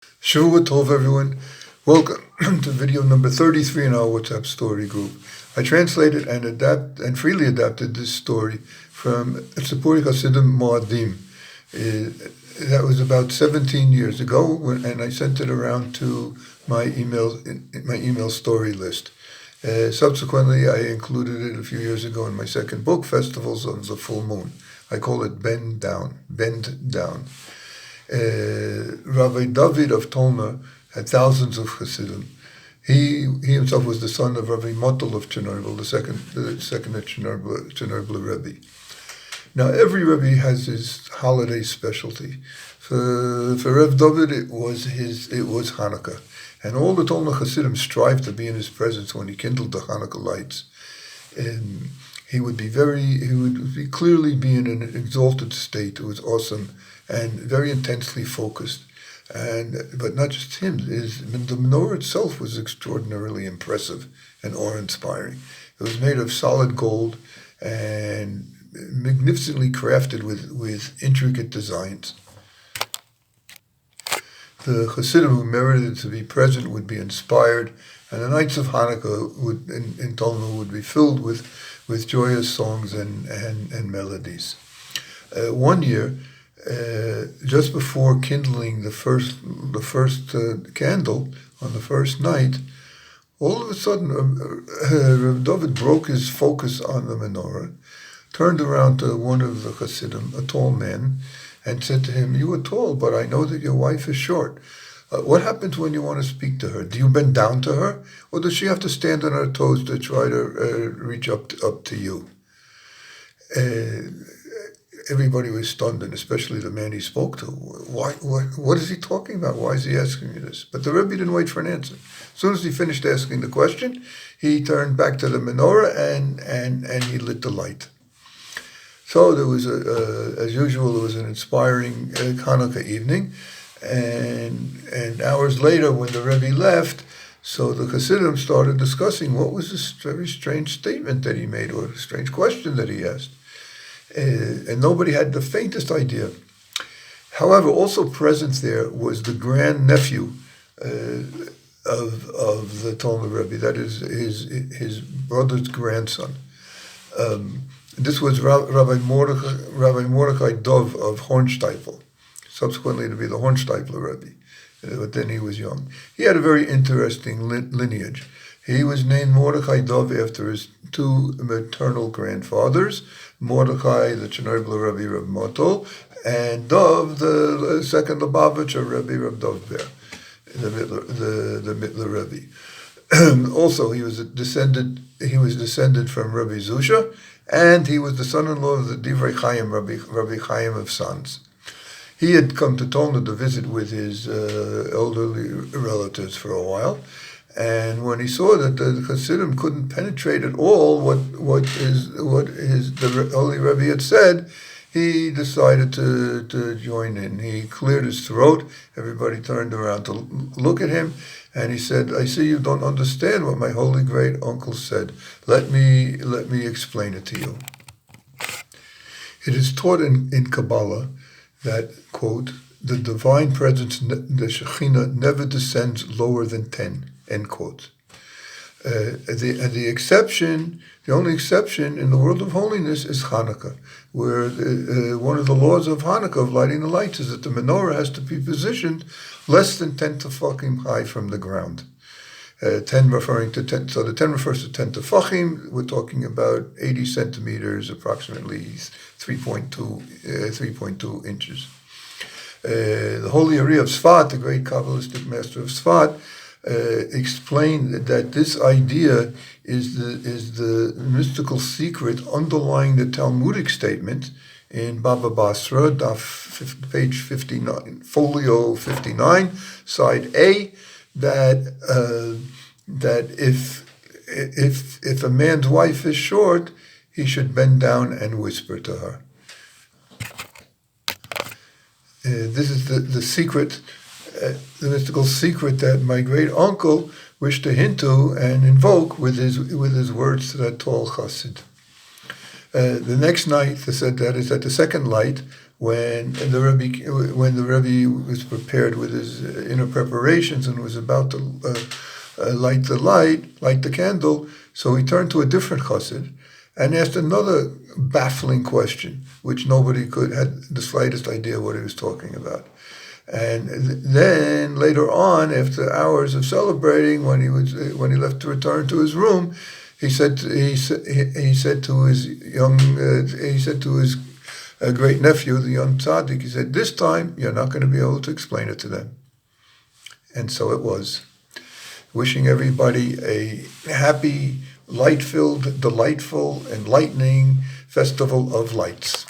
Shavua Tov, everyone. Welcome to video number 33 in our WhatsApp story group. I translated and freely adapted this story from Tzipori Hasidim Moadim. That was about 17 years ago, and I sent it around to my email story list. Subsequently, I included it a few years ago in my second book, Festivals of the Full Moon. I call it Bend Down. Rabbi David of Tolna had thousands of Hasidim. He himself was the son of Rabbi Motel of Chernobyl, the second Chernobyl Rebbe. Now every Rebbe has his holiday specialty. For Rabbi David, it was Chanukah, and all the Tolna Hasidim strived to be in his presence when he kindled the Chanukah lights. And he would clearly be in an exalted state. It was awesome and very intensely focused. But not just him, the menorah itself was extraordinarily impressive and awe-inspiring. It was made of solid gold and magnificently crafted with intricate designs. The Hasidim who merited to be present would be inspired, and the nights of Hanukkah in Tolna would be filled with joyous songs and melodies. One year, just before kindling the first candle on the first night, all of a sudden, Rabbi David broke his focus on the menorah, turned around to one of the Hasidim, a tall man, and said to him, "You are tall, but I know that your wife is short. What happens when you want to speak to her? Do you bend down to her, or does she have to stand on her toes to try to reach up to you?" Everybody was stunned, and especially the man he spoke to. What is he talking about? Why is he asking me this? But the Rebbe didn't wait for an answer. As soon as he finished asking the question, he turned back to the menorah and he lit the light. So there was, as usual, there was an inspiring Chanukah evening, and hours later, when the Rebbe left, so the Hasidim started discussing what was this very strange statement that he made, or a strange question that he asked. And nobody had the faintest idea. However, also present there was the grandnephew of the Tolna Rebbe, that is his brother's grandson. This was Rabbi Mordechai Dov of Hornsteipel, subsequently to be the Hornsteipler Rebbe, but then he was young. He had a very interesting lineage. He was named Mordechai Dov after his two maternal grandfathers, Mordechai, the Chernobyl Rebbe, Reb Motel, and Dov, the second Lubavitch of Rebbe, Reb Dov Ber, the Mittler Rebbe. Also, he was descended from Rebbe Zusha, and he was the son-in-law of the Divrei Chaim, Rabbi Chaim of Sanz. He had come to Tolna to visit with his elderly relatives for a while, and when he saw that the Hasidim couldn't penetrate at all what the Holy Rebbe had said, he decided to join in. He cleared his throat. Everybody turned around to look at him, and he said, "I see you don't understand what my holy great uncle said. Let me explain it to you." It is taught in Kabbalah that, quote, "the divine presence, the Shekhinah, never descends lower than 10." End quote. The only exception in the world of holiness is Hanukkah, where one of the laws of Hanukkah, of lighting the lights, is that the menorah has to be positioned less than 10 tefachim high from the ground. 10 referring to 10, so the 10 refers to 10 tefachim. We're talking about 80 centimeters, approximately 3.2 inches. The Holy Ari of Sfat, the great Kabbalistic master of Sfat, explained that this idea is the mystical secret underlying the Talmudic statement in Baba Basra, page 59, folio 59, side A, that if a man's wife is short, he should bend down and whisper to her. This is the secret, the mystical secret that my great uncle wished to hint to and invoke with his words to that tall chassid. The next night, that is at the second light, when the Rebbe was prepared with his inner preparations and was about to light the candle, so he turned to a different chassid and asked another baffling question, which nobody had the slightest idea what he was talking about. And then later on, after hours of celebrating, when he left to return to his room, he said to his great nephew, the young tzaddik, he said, "This time you're not going to be able to explain it to them." And so it was. Wishing everybody a happy, light-filled, delightful, enlightening Festival of Lights.